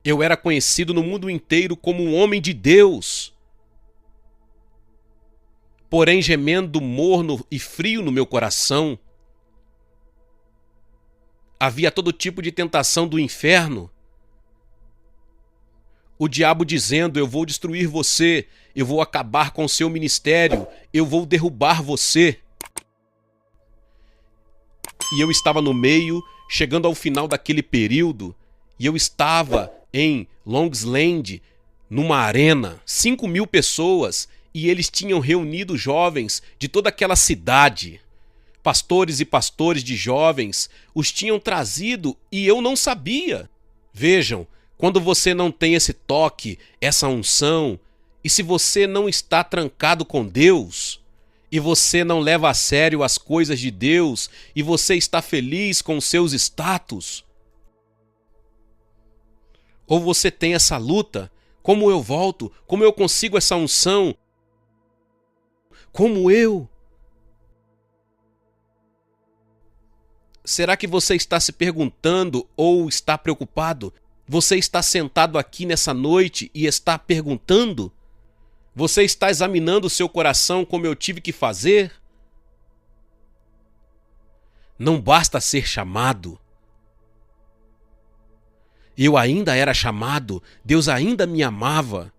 Eu era conhecido no mundo inteiro como um homem de Deus. Porém, gemendo morno e frio no meu coração, havia todo tipo de tentação do inferno. O diabo dizendo: eu vou destruir você, eu vou acabar com o seu ministério, eu vou derrubar você. E eu estava no meio, chegando ao final daquele período, e eu estava em Longsland, numa arena, 5.000 pessoas, e eles tinham reunido jovens de toda aquela cidade. Pastores e pastores de jovens os tinham trazido e eu não sabia. Vejam, quando você não tem esse toque, essa unção, e se você não está trancado com Deus, e você não leva a sério as coisas de Deus, e você está feliz com seus status, ou você tem essa luta, como eu volto, como eu consigo essa unção, como eu? Será que você está se perguntando ou está preocupado? Você está sentado aqui nessa noite e está perguntando? Você está examinando o seu coração como eu tive que fazer? Não basta ser chamado. Eu ainda era chamado, Deus ainda me amava.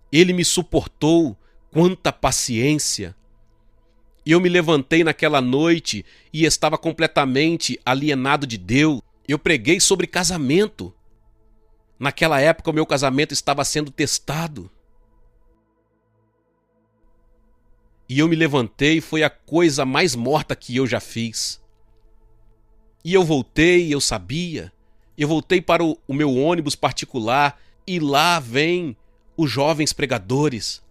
Ele me suportou, quanta paciência. Eu me levantei naquela noite e estava completamente alienado de Deus. Eu preguei sobre casamento. Naquela época o meu casamento estava sendo testado. E eu me levantei e foi a coisa mais morta que eu já fiz. E eu voltei, eu sabia. Eu voltei para o meu ônibus particular e lá vem os jovens pregadores.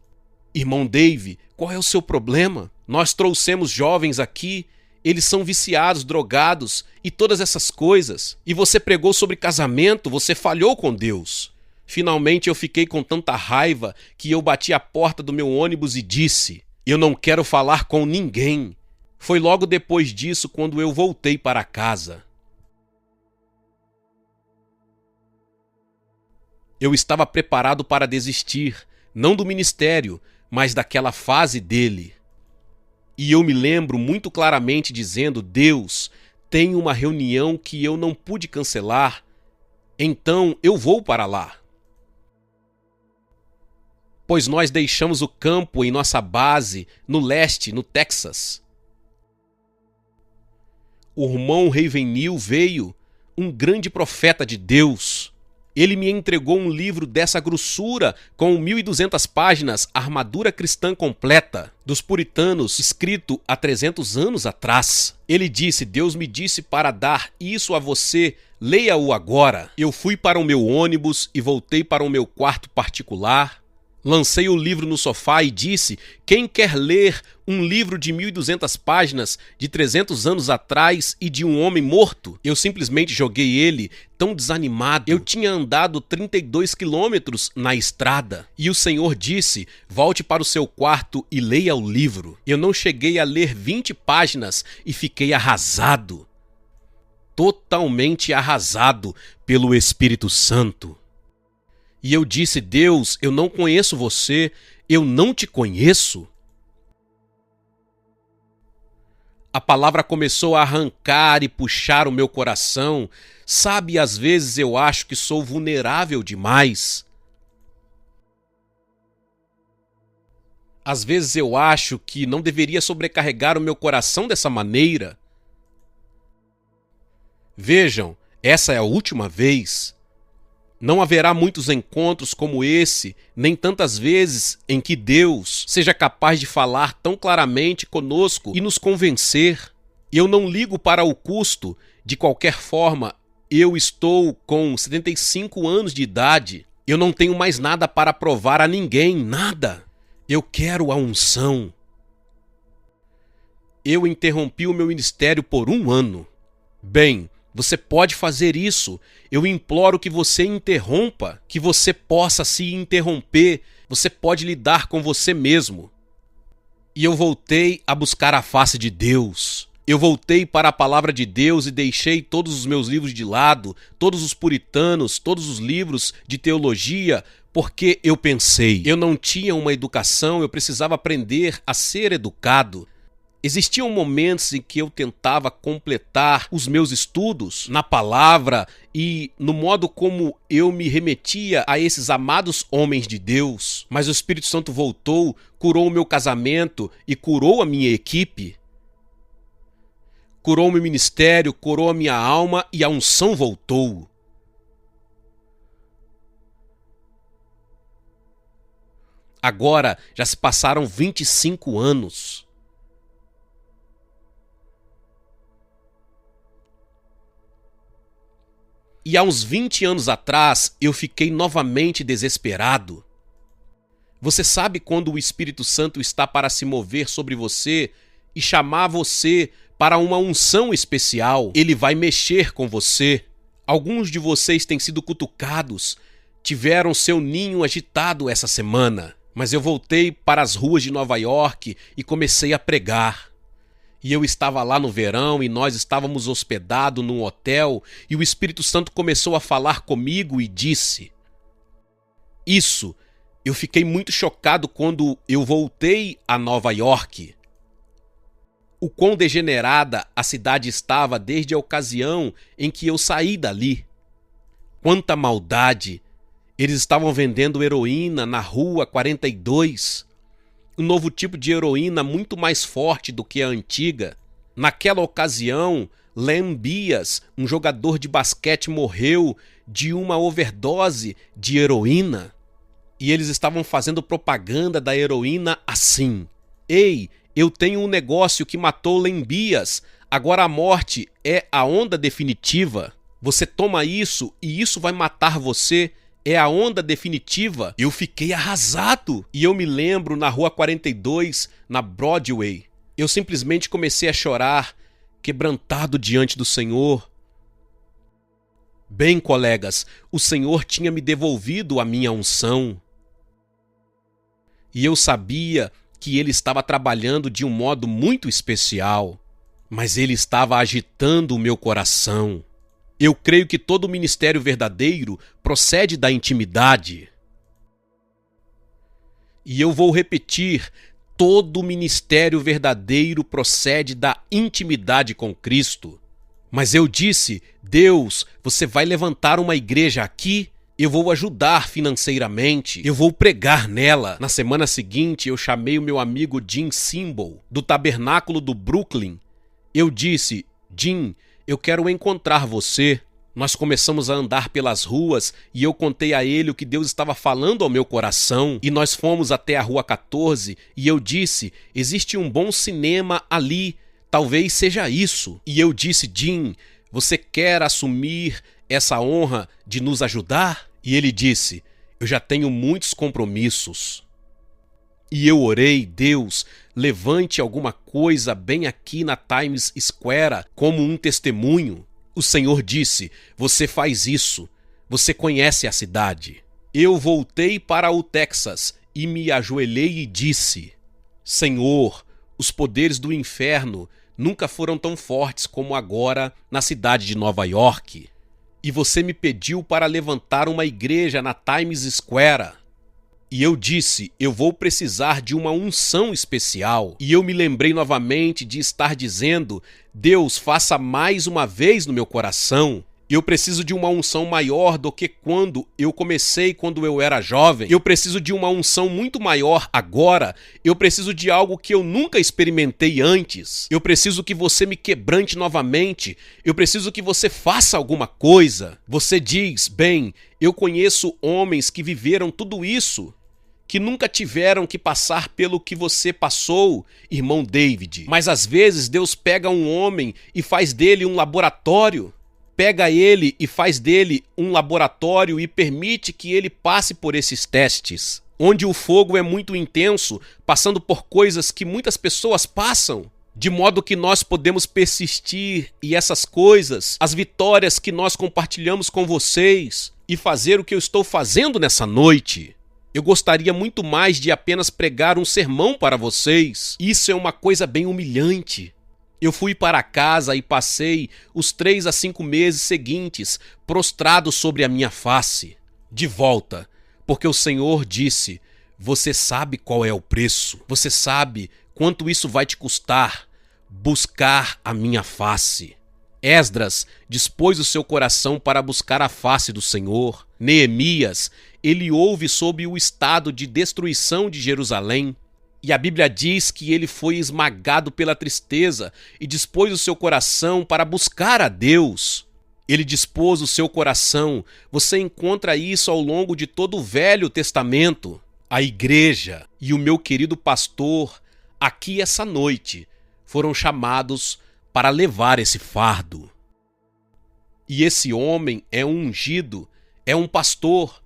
Irmão Dave, qual é o seu problema? Nós trouxemos jovens aqui, eles são viciados, drogados e todas essas coisas. E você pregou sobre casamento, você falhou com Deus. Finalmente eu fiquei com tanta raiva que eu bati a porta do meu ônibus e disse: eu não quero falar com ninguém. Foi logo depois disso quando eu voltei para casa. Eu estava preparado para desistir, não do ministério, mas daquela fase dele. E eu me lembro muito claramente dizendo: Deus, tem uma reunião que eu não pude cancelar, então eu vou para lá. Pois nós deixamos o campo em nossa base no leste, no Texas. O irmão Ravenhill veio, um grande profeta de Deus. Ele me entregou um livro dessa grossura com 1.200 páginas, Armadura Cristã Completa, dos puritanos, escrito há 300 anos atrás. Ele disse: Deus me disse para dar isso a você, leia-o agora. Eu fui para o meu ônibus e voltei para o meu quarto particular. Lancei o livro no sofá e disse: quem quer ler um livro de 1.200 páginas de 300 anos atrás e de um homem morto? Eu simplesmente joguei ele, tão desanimado. Eu tinha andado 32 quilômetros na estrada. E o Senhor disse: volte para o seu quarto e leia o livro. Eu não cheguei a ler 20 páginas e fiquei arrasado. Totalmente arrasado pelo Espírito Santo. E eu disse: Deus, eu não conheço você, eu não te conheço. A palavra começou a arrancar e puxar o meu coração. Sabe, às vezes eu acho que sou vulnerável demais. Às vezes eu acho que não deveria sobrecarregar o meu coração dessa maneira. Vejam, essa é a última vez. Não haverá muitos encontros como esse, nem tantas vezes em que Deus seja capaz de falar tão claramente conosco e nos convencer. Eu não ligo para o custo. De qualquer forma, eu estou com 75 anos de idade. Eu não tenho mais nada para provar a ninguém, nada. Eu quero a unção. Eu interrompi o meu ministério por 1 ano. Bem, você pode fazer isso. Eu imploro que você interrompa, que você possa se interromper. Você pode lidar com você mesmo. E eu voltei a buscar a face de Deus. Eu voltei para a palavra de Deus e deixei todos os meus livros de lado, todos os puritanos, todos os livros de teologia, porque eu pensei, eu não tinha uma educação, eu precisava aprender a ser educado. Existiam momentos em que eu tentava completar os meus estudos na palavra e no modo como eu me remetia a esses amados homens de Deus, mas o Espírito Santo voltou, curou o meu casamento e curou a minha equipe. Curou o meu ministério, curou a minha alma e a unção voltou. Agora já se passaram 25 anos. E há uns 20 anos atrás eu fiquei novamente desesperado. Você sabe quando o Espírito Santo está para se mover sobre você e chamar você para uma unção especial? Ele vai mexer com você. Alguns de vocês têm sido cutucados, tiveram seu ninho agitado essa semana. Mas eu voltei para as ruas de Nova York e comecei a pregar. E eu estava lá no verão e nós estávamos hospedados num hotel e o Espírito Santo começou a falar comigo e disse: Isso, eu fiquei muito chocado quando eu voltei a Nova York. O quão degenerada a cidade estava desde a ocasião em que eu saí dali. Quanta maldade! Eles estavam vendendo heroína na Rua 42. Um novo tipo de heroína muito mais forte do que a antiga. Naquela ocasião, Len Bias, um jogador de basquete, morreu de uma overdose de heroína. E eles estavam fazendo propaganda da heroína assim: Ei, eu tenho um negócio que matou Len Bias, agora a morte é a onda definitiva. Você toma isso e isso vai matar você. É a onda definitiva. Eu fiquei arrasado. E eu me lembro na Rua 42, na Broadway. Eu simplesmente comecei a chorar, quebrantado diante do Senhor. Bem, colegas, o Senhor tinha me devolvido a minha unção. E eu sabia que Ele estava trabalhando de um modo muito especial. Mas Ele estava agitando o meu coração. Eu creio que todo ministério verdadeiro procede da intimidade. E eu vou repetir, todo ministério verdadeiro procede da intimidade com Cristo. Mas eu disse: Deus, você vai levantar uma igreja aqui? Eu vou ajudar financeiramente, eu vou pregar nela. Na semana seguinte eu chamei o meu amigo Jim Simbal, do Tabernáculo do Brooklyn. Eu disse: Jim, eu quero encontrar você. Nós começamos a andar pelas ruas e eu contei a ele o que Deus estava falando ao meu coração. E nós fomos até a Rua 14 e eu disse: existe um bom cinema ali, talvez seja isso. E eu disse: Jim, você quer assumir essa honra de nos ajudar? E ele disse: eu já tenho muitos compromissos. E eu orei: Deus, levante alguma coisa bem aqui na Times Square como um testemunho. O Senhor disse: você faz isso, você conhece a cidade. Eu voltei para o Texas e me ajoelhei e disse: Senhor, os poderes do inferno nunca foram tão fortes como agora na cidade de Nova York. E você me pediu para levantar uma igreja na Times Square. E eu disse: eu vou precisar de uma unção especial. E eu me lembrei novamente de estar dizendo: Deus, faça mais uma vez no meu coração. Eu preciso de uma unção maior do que quando eu comecei, quando eu era jovem. Eu preciso de uma unção muito maior agora. Eu preciso de algo que eu nunca experimentei antes. Eu preciso que você me quebrante novamente. Eu preciso que você faça alguma coisa. Você diz: bem, eu conheço homens que viveram tudo isso, que nunca tiveram que passar pelo que você passou, irmão David. Mas às vezes Deus pega um homem e faz dele um laboratório. Pega ele e faz dele um laboratório e permite que ele passe por esses testes, onde o fogo é muito intenso, passando por coisas que muitas pessoas passam, de modo que nós podemos persistir e essas coisas, as vitórias que nós compartilhamos com vocês e fazer o que eu estou fazendo nessa noite. Eu gostaria muito mais de apenas pregar um sermão para vocês. Isso é uma coisa bem humilhante. Eu fui para casa e passei os 3 a 5 meses seguintes prostrado sobre a minha face, de volta, porque o Senhor disse: você sabe qual é o preço, você sabe quanto isso vai te custar, buscar a minha face. Esdras dispôs o seu coração para buscar a face do Senhor. Neemias, ele ouve sobre o estado de destruição de Jerusalém. E a Bíblia diz que ele foi esmagado pela tristeza e dispôs o seu coração para buscar a Deus. Ele dispôs o seu coração. Você encontra isso ao longo de todo o Velho Testamento. A igreja e o meu querido pastor, aqui essa noite, foram chamados para levar esse fardo. E esse homem é um ungido, é um pastor.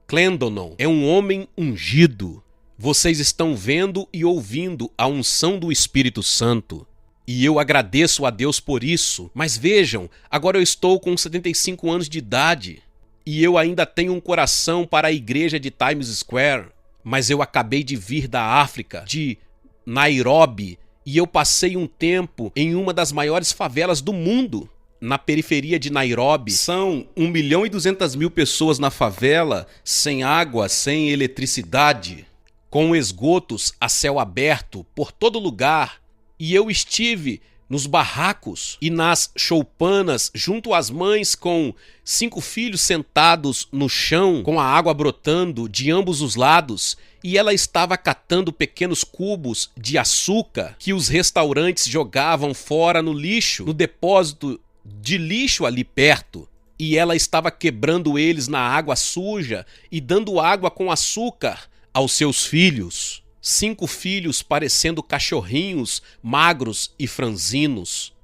Clendonon é um homem ungido. Vocês estão vendo e ouvindo a unção do Espírito Santo. E eu agradeço a Deus por isso. Mas vejam, agora eu estou com 75 anos de idade. E eu ainda tenho um coração para a igreja de Times Square. Mas eu acabei de vir da África, de Nairobi. E eu passei um tempo em uma das maiores favelas do mundo. Na periferia de Nairobi, são 1.200.000 pessoas na favela, sem água, sem eletricidade, com esgotos a céu aberto por todo lugar. E eu estive nos barracos e nas choupanas junto às mães com 5 filhos sentados no chão, com a água brotando de ambos os lados, e ela estava catando pequenos cubos de açúcar que os restaurantes jogavam fora no lixo, no depósito de lixo ali perto. E ela estava quebrando eles na água suja e dando água com açúcar aos seus filhos. 5 filhos parecendo cachorrinhos, magros e franzinos.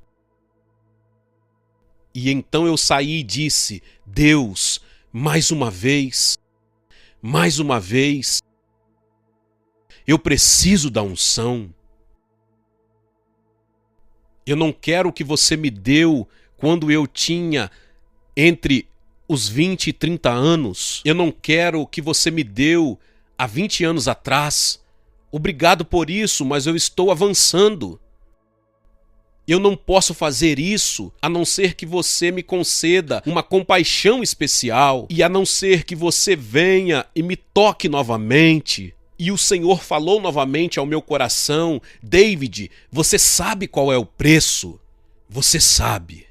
E então eu saí e disse: Deus, mais uma vez, eu preciso da unção. Eu não quero o que você me deu quando eu tinha entre os 20 e 30 anos. Eu não quero o que você me deu há 20 anos atrás. Obrigado por isso, mas eu estou avançando. Eu não posso fazer isso a não ser que você me conceda uma compaixão especial e a não ser que você venha e me toque novamente. E o Senhor falou novamente ao meu coração: David, você sabe qual é o preço? Você sabe.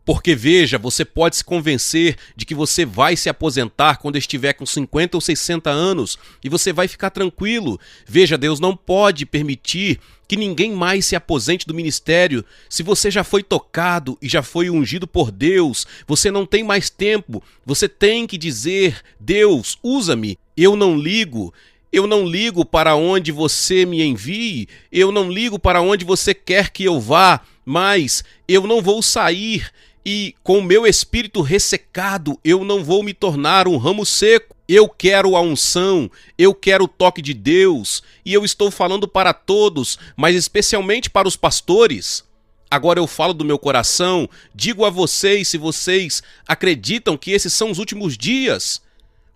Porque veja, você pode se convencer de que você vai se aposentar quando estiver com 50 ou 60 anos e você vai ficar tranquilo. Veja, Deus não pode permitir que ninguém mais se aposente do ministério. Se você já foi tocado e já foi ungido por Deus, você não tem mais tempo. Você tem que dizer: Deus, usa-me. Eu não ligo para onde você me envie, eu não ligo para onde você quer que eu vá, mas eu não vou sair e com o meu espírito ressecado eu não vou me tornar um ramo seco. Eu quero a unção, eu quero o toque de Deus, e eu estou falando para todos, mas especialmente para os pastores. Agora eu falo do meu coração, digo a vocês se vocês acreditam que esses são os últimos dias.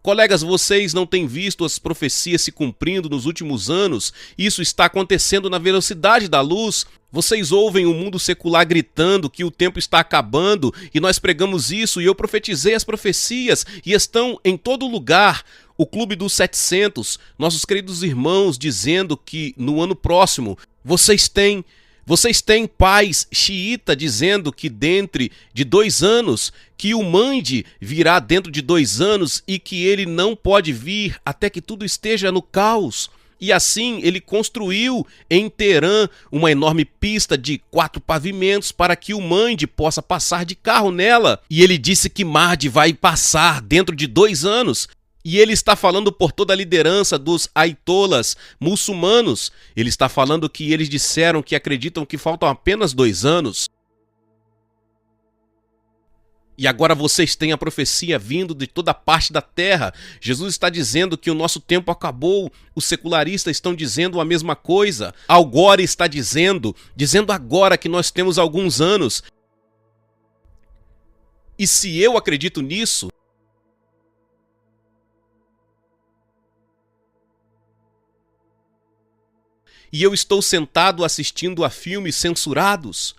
Colegas, vocês não têm visto as profecias se cumprindo nos últimos anos? Isso está acontecendo na velocidade da luz. Vocês ouvem o mundo secular gritando que o tempo está acabando e nós pregamos isso e eu profetizei as profecias e estão em todo lugar. O Clube dos 700, nossos queridos irmãos dizendo que no ano próximo vocês têm pais xiita dizendo que dentro de 2 anos, que o Mahdi virá dentro de 2 anos e que ele não pode vir até que tudo esteja no caos. E assim ele construiu em Teherã uma enorme pista de 4 pavimentos para que o Mahdi possa passar de carro nela. E ele disse que Mahdi vai passar dentro de 2 anos. E ele está falando por toda a liderança dos aitolas muçulmanos. Ele está falando que eles disseram que acreditam que faltam apenas 2 anos. E agora vocês têm a profecia vindo de toda parte da terra. Jesus está dizendo que o nosso tempo acabou. Os secularistas estão dizendo a mesma coisa. Al Gore está dizendo agora que nós temos alguns anos. E se eu acredito nisso, e eu estou sentado assistindo a filmes censurados.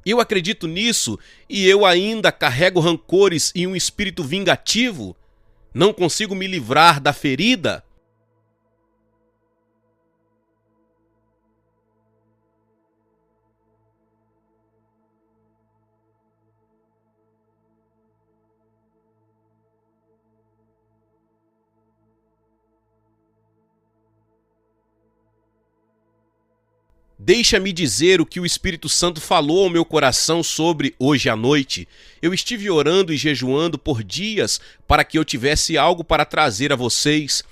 Eu acredito nisso e eu ainda carrego rancores e um espírito vingativo? Não consigo me livrar da ferida? Deixa-me dizer o que o Espírito Santo falou ao meu coração sobre hoje à noite. Eu estive orando e jejuando por dias para que eu tivesse algo para trazer a vocês.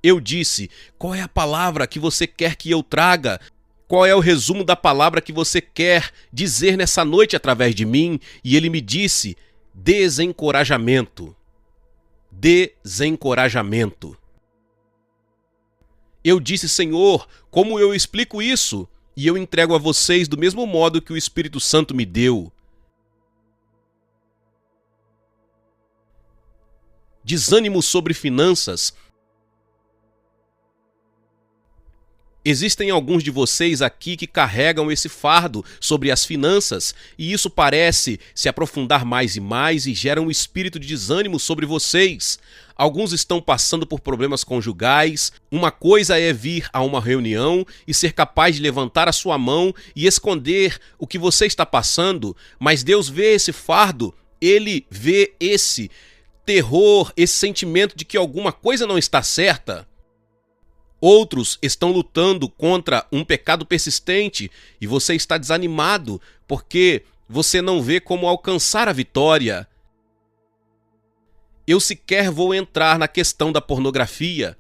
Eu disse: qual é a palavra que você quer que eu traga? Qual é o resumo da palavra que você quer dizer nessa noite através de mim? E ele me disse: desencorajamento. Desencorajamento. Eu disse: Senhor, como eu explico isso? E eu entrego a vocês do mesmo modo que o Espírito Santo me deu. Desânimo sobre finanças. Existem alguns de vocês aqui que carregam esse fardo sobre as finanças e isso parece se aprofundar mais e mais e gera um espírito de desânimo sobre vocês. Alguns estão passando por problemas conjugais. Uma coisa é vir a uma reunião e ser capaz de levantar a sua mão e esconder o que você está passando, mas Deus vê esse fardo, Ele vê esse terror, esse sentimento de que alguma coisa não está certa. Outros estão lutando contra um pecado persistente e você está desanimado porque você não vê como alcançar a vitória. Eu sequer vou entrar na questão da pornografia.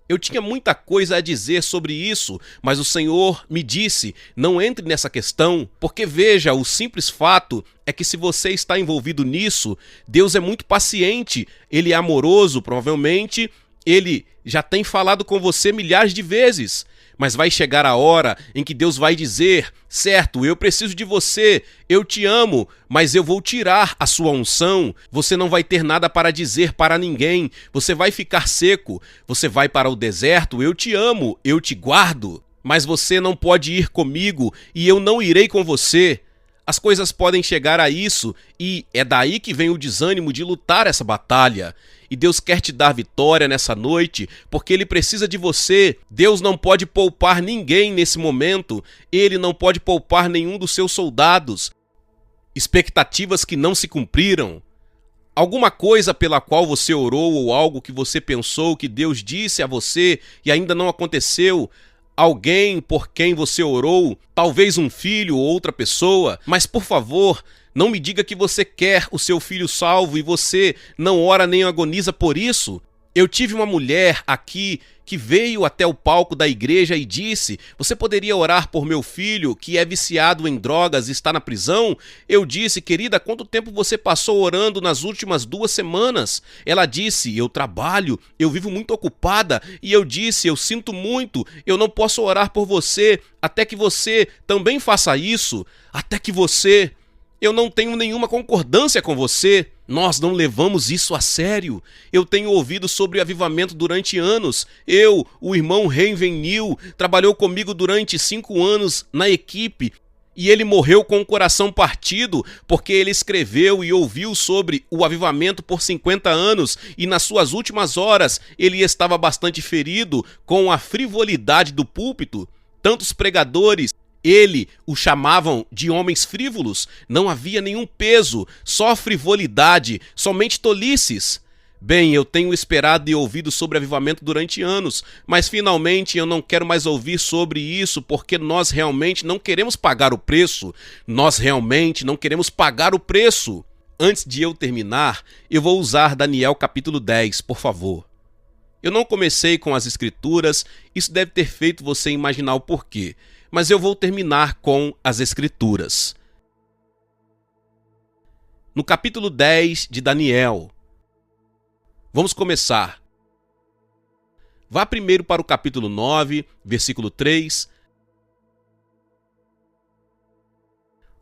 Eu tinha muita coisa a dizer sobre isso, mas o Senhor me disse: não entre nessa questão, porque veja, o simples fato é que se você está envolvido nisso, Deus é muito paciente, Ele é amoroso, provavelmente Ele já tem falado com você milhares de vezes, mas vai chegar a hora em que Deus vai dizer: certo, eu preciso de você, eu te amo, mas eu vou tirar a sua unção, você não vai ter nada para dizer para ninguém, você vai ficar seco, você vai para o deserto, eu te amo, eu te guardo, mas você não pode ir comigo e eu não irei com você. As coisas podem chegar a isso e é daí que vem o desânimo de lutar essa batalha. E Deus quer te dar vitória nessa noite, porque Ele precisa de você. Deus não pode poupar ninguém nesse momento. Ele não pode poupar nenhum dos seus soldados. Expectativas que não se cumpriram. Alguma coisa pela qual você orou ou algo que você pensou que Deus disse a você e ainda não aconteceu. Alguém por quem você orou, talvez um filho ou outra pessoa, mas por favor, não me diga que você quer o seu filho salvo e você não ora nem agoniza por isso. Eu tive uma mulher aqui que veio até o palco da igreja e disse: você poderia orar por meu filho que é viciado em drogas e está na prisão? Eu disse: querida, quanto tempo você passou orando nas últimas 2 semanas? Ela disse: eu trabalho, eu vivo muito ocupada. E eu disse: eu sinto muito, eu não posso orar por você até que você também faça isso, até que você... Eu não tenho nenhuma concordância com você. Nós não levamos isso a sério. Eu tenho ouvido sobre avivamento durante anos. O irmão Ravenhill, trabalhou comigo durante 5 anos na equipe e ele morreu com o coração partido porque ele escreveu e ouviu sobre o avivamento por 50 anos e nas suas últimas horas ele estava bastante ferido com a frivolidade do púlpito. Tantos pregadores, ele o chamavam de homens frívolos, não havia nenhum peso, só frivolidade, somente tolices. Bem, eu tenho esperado e ouvido sobre avivamento durante anos, mas finalmente eu não quero mais ouvir sobre isso porque nós realmente não queremos pagar o preço. Nós realmente não queremos pagar o preço. Antes de eu terminar, eu vou usar Daniel capítulo 10, por favor. Eu não comecei com as escrituras, isso deve ter feito você imaginar o porquê. Mas eu vou terminar com as escrituras. No capítulo 10 de Daniel, vamos começar. Vá primeiro para o capítulo 9, versículo 3.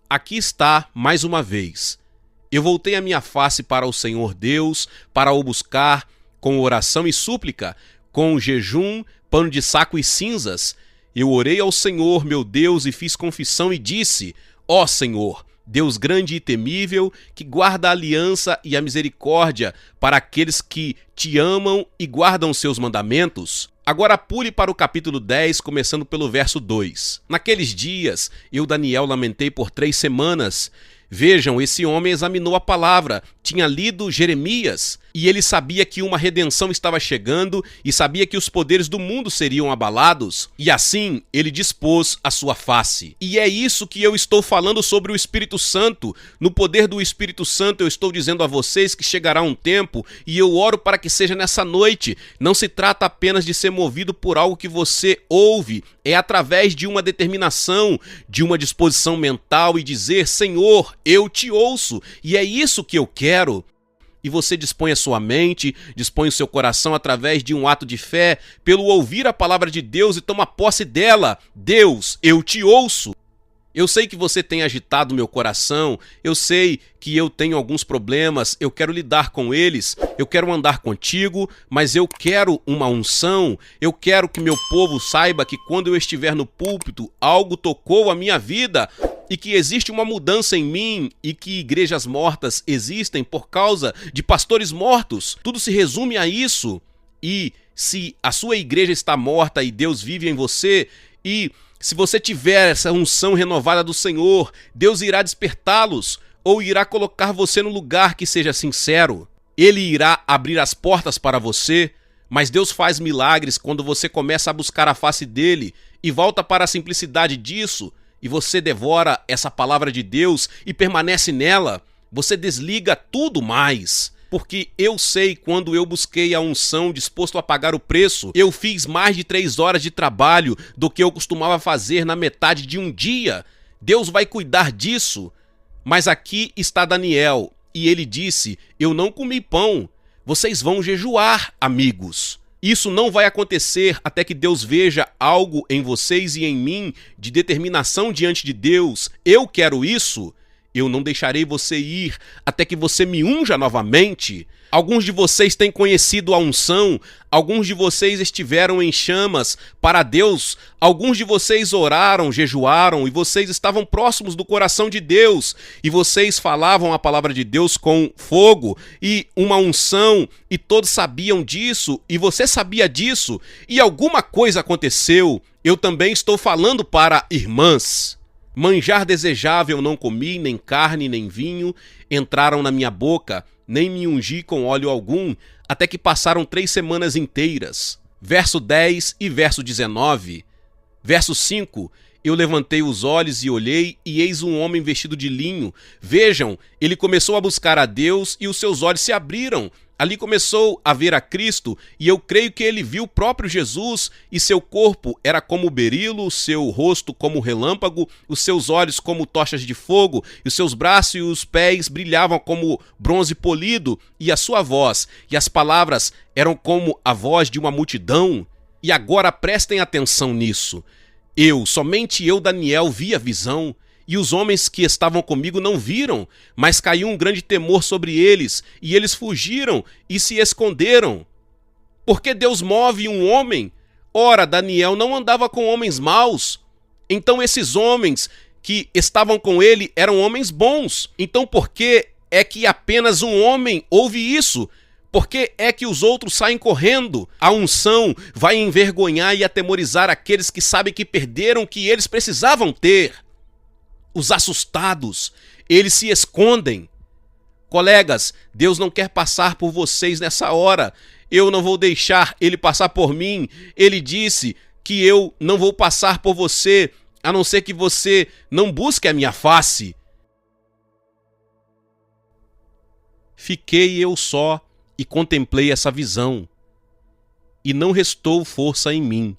aqui está mais uma vez. Eu voltei a minha face para o Senhor Deus, para o buscar com oração e súplica, com jejum, pano de saco e cinzas. Eu orei ao Senhor, meu Deus, e fiz confissão e disse: ó Senhor, Deus grande e temível, que guarda a aliança e a misericórdia para aqueles que te amam e guardam seus mandamentos. Agora pule para o capítulo 10, começando pelo verso 2. Naqueles dias, eu, Daniel, lamentei por 3 semanas. Vejam, esse homem examinou a palavra, tinha lido Jeremias, e ele sabia que uma redenção estava chegando e sabia que os poderes do mundo seriam abalados, e assim ele dispôs a sua face. E é isso que eu estou falando sobre o Espírito Santo. No poder do Espírito Santo eu estou dizendo a vocês que chegará um tempo, e eu oro para que seja nessa noite. Não se trata apenas de ser movido por algo que você ouve, é através de uma determinação, de uma disposição mental e dizer: Senhor, eu te ouço, e é isso que eu quero. E você dispõe a sua mente, dispõe o seu coração através de um ato de fé, pelo ouvir a palavra de Deus e toma posse dela. Deus, eu te ouço. Eu sei que você tem agitado meu coração, eu sei que eu tenho alguns problemas, eu quero lidar com eles, eu quero andar contigo, mas eu quero uma unção, eu quero que meu povo saiba que quando eu estiver no púlpito, algo tocou a minha vida, e que existe uma mudança em mim, e que igrejas mortas existem por causa de pastores mortos. Tudo se resume a isso. E se a sua igreja está morta e Deus vive em você, e se você tiver essa unção renovada do Senhor, Deus irá despertá-los, ou irá colocar você no lugar que seja sincero. Ele irá abrir as portas para você, mas Deus faz milagres quando você começa a buscar a face dele e volta para a simplicidade disso, e você devora essa palavra de Deus e permanece nela. Você desliga tudo mais. Porque eu sei, quando eu busquei a unção disposto a pagar o preço, eu fiz mais de 3 horas de trabalho do que eu costumava fazer na metade de um dia. Deus vai cuidar disso. Mas aqui está Daniel, e ele disse: eu não comi pão. Vocês vão jejuar, amigos. Isso não vai acontecer até que Deus veja algo em vocês e em mim de determinação diante de Deus. Eu quero isso. Eu não deixarei você ir até que você me unja novamente. Alguns de vocês têm conhecido a unção, alguns de vocês estiveram em chamas para Deus, alguns de vocês oraram, jejuaram e vocês estavam próximos do coração de Deus e vocês falavam a palavra de Deus com fogo e uma unção e todos sabiam disso e você sabia disso e alguma coisa aconteceu. Eu também estou falando para irmãs. Manjar desejável não comi, nem carne, nem vinho, entraram na minha boca, nem me ungi com óleo algum, até que passaram 3 semanas inteiras. Verso 10 e verso 19. Verso 5. Eu levantei os olhos e olhei, e eis um homem vestido de linho. Vejam, ele começou a buscar a Deus, e os seus olhos se abriram. Ali começou a ver a Cristo, e eu creio que ele viu o próprio Jesus, e seu corpo era como berilo, seu rosto como relâmpago, os seus olhos como tochas de fogo, e os seus braços e os pés brilhavam como bronze polido, e a sua voz e as palavras eram como a voz de uma multidão. E agora prestem atenção nisso. Somente eu, Daniel, vi a visão. E os homens que estavam comigo não viram, mas caiu um grande temor sobre eles, e eles fugiram e se esconderam. Porque Deus move um homem? Ora, Daniel não andava com homens maus. Então esses homens que estavam com ele eram homens bons. Então por que é que apenas um homem ouve isso? Por que é que os outros saem correndo? A unção vai envergonhar e atemorizar aqueles que sabem que perderam o que eles precisavam ter. Os assustados, eles se escondem. Colegas, Deus não quer passar por vocês nessa hora. Eu não vou deixar ele passar por mim. Ele disse que eu não vou passar por você, a não ser que você não busque a minha face. Fiquei eu só e contemplei essa visão. E não restou força em mim.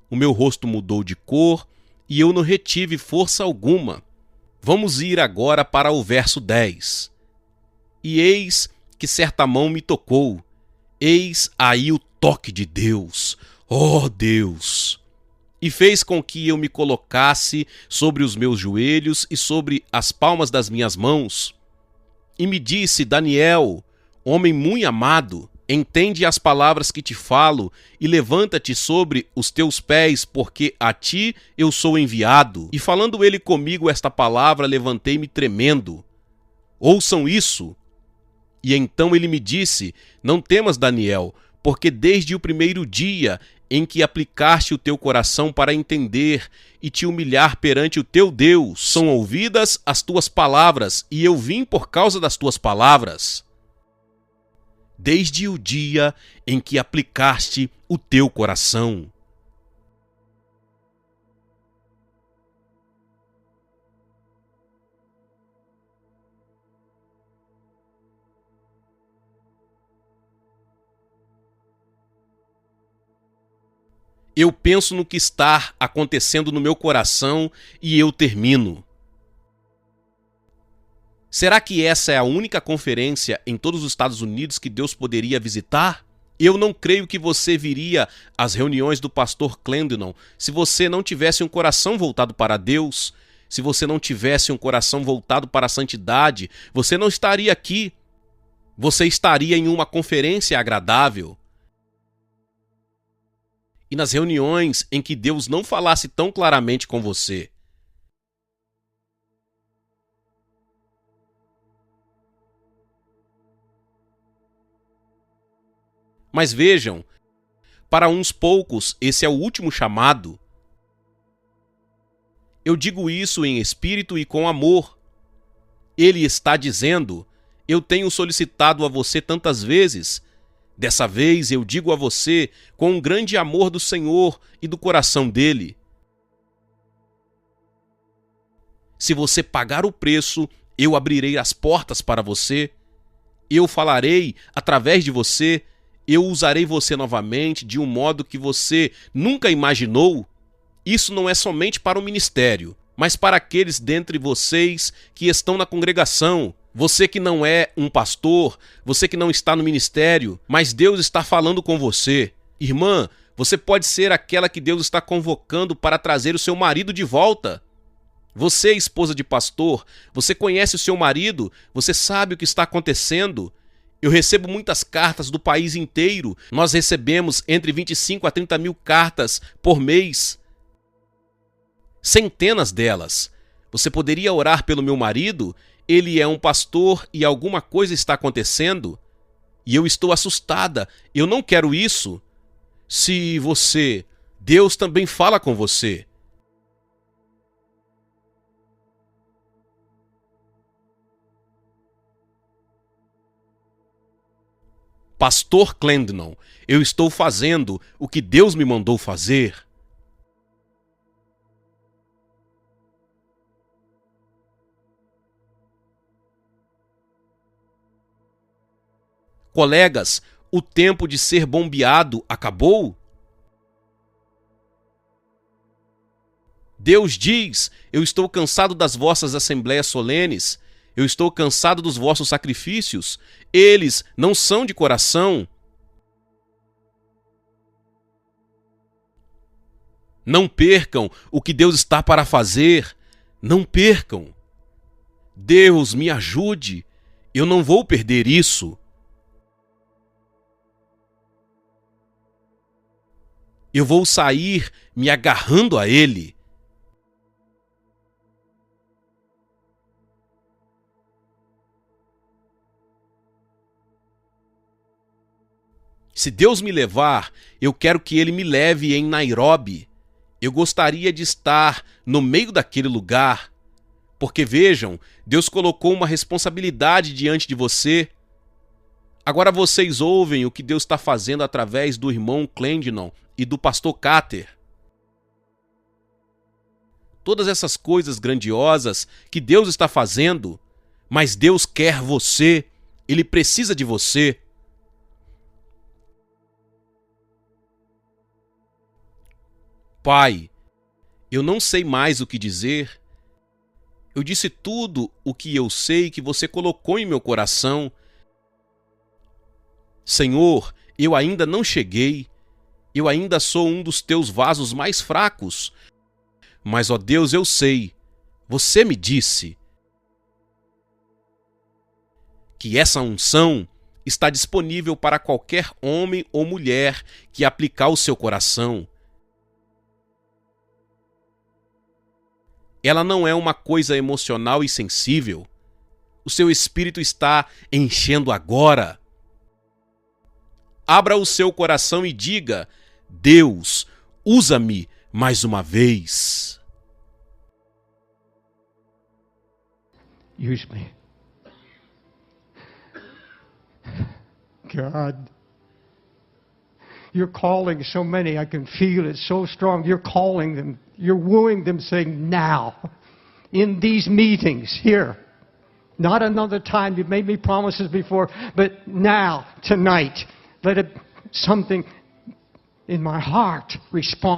O meu rosto mudou de cor e eu não retive força alguma. Vamos ir agora para o verso 10. E eis que certa mão me tocou. Eis aí o toque de Deus. Oh Deus! e fez com que eu me colocasse sobre os meus joelhos e sobre as palmas das minhas mãos. E me disse: Daniel, homem muito amado, entende as palavras que te falo e levanta-te sobre os teus pés, porque a ti eu sou enviado. E falando ele comigo esta palavra, levantei-me tremendo. Ouçam isso. E então ele me disse: não temas, Daniel, porque desde o primeiro dia em que aplicaste o teu coração para entender e te humilhar perante o teu Deus, são ouvidas as tuas palavras, e eu vim por causa das tuas palavras. Desde o dia em que aplicaste o teu coração. Eu penso no que está acontecendo no meu coração e eu termino. Será que essa é a única conferência em todos os Estados Unidos que Deus poderia visitar? Eu não creio que você viria às reuniões do pastor Clendenon se você não tivesse um coração voltado para Deus, se você não tivesse um coração voltado para a santidade, você não estaria aqui. Você estaria em uma conferência agradável. E nas reuniões em que Deus não falasse tão claramente com você. Mas vejam, para uns poucos esse é o último chamado. Eu digo isso em espírito e com amor. Ele está dizendo: eu tenho solicitado a você tantas vezes. Dessa vez eu digo a você com um grande amor do Senhor e do coração dele. Se você pagar o preço, eu abrirei as portas para você. Eu falarei através de você. Eu usarei você novamente de um modo que você nunca imaginou. Isso não é somente para o ministério, mas para aqueles dentre vocês que estão na congregação. Você que não é um pastor, você que não está no ministério, mas Deus está falando com você. Irmã, você pode ser aquela que Deus está convocando para trazer o seu marido de volta. Você, esposa de pastor, você conhece o seu marido, você sabe o que está acontecendo. Eu recebo muitas cartas do país inteiro. Nós recebemos entre 25 a 30 mil cartas por mês. Centenas delas. Você poderia orar pelo meu marido? Ele é um pastor e alguma coisa está acontecendo? E eu estou assustada. Eu não quero isso. Se você... Deus também fala com você. Pastor Clendenon, eu estou fazendo o que Deus me mandou fazer. Colegas, o tempo de ser bombeado acabou? Deus diz: eu estou cansado das vossas assembleias solenes, eu estou cansado dos vossos sacrifícios, eles não são de coração. Não percam o que Deus está para fazer, não percam. Deus me ajude, eu não vou perder isso. Eu vou sair me agarrando a Ele. Se Deus me levar, eu quero que Ele me leve em Nairobi. Eu gostaria de estar no meio daquele lugar. Porque vejam, Deus colocou uma responsabilidade diante de você. Agora vocês ouvem o que Deus está fazendo através do irmão Clendenon e do pastor Carter. Todas essas coisas grandiosas que Deus está fazendo, mas Deus quer você, Ele precisa de você. Pai, eu não sei mais o que dizer. Eu disse tudo o que eu sei que você colocou em meu coração. Senhor, eu ainda não cheguei. Eu ainda sou um dos teus vasos mais fracos. Mas, ó Deus, eu sei, você me disse que essa unção está disponível para qualquer homem ou mulher que aplicar o seu coração. Ela não é uma coisa emocional e sensível. O seu espírito está enchendo agora. Abra o seu coração e diga: Deus, usa-me mais uma vez. Use me. God, you're calling so many. I can feel it so strong. You're calling them. You're wooing them, saying, now, in these meetings here, not another time. You've made me promises before, but now, tonight, let it something in my heart respond.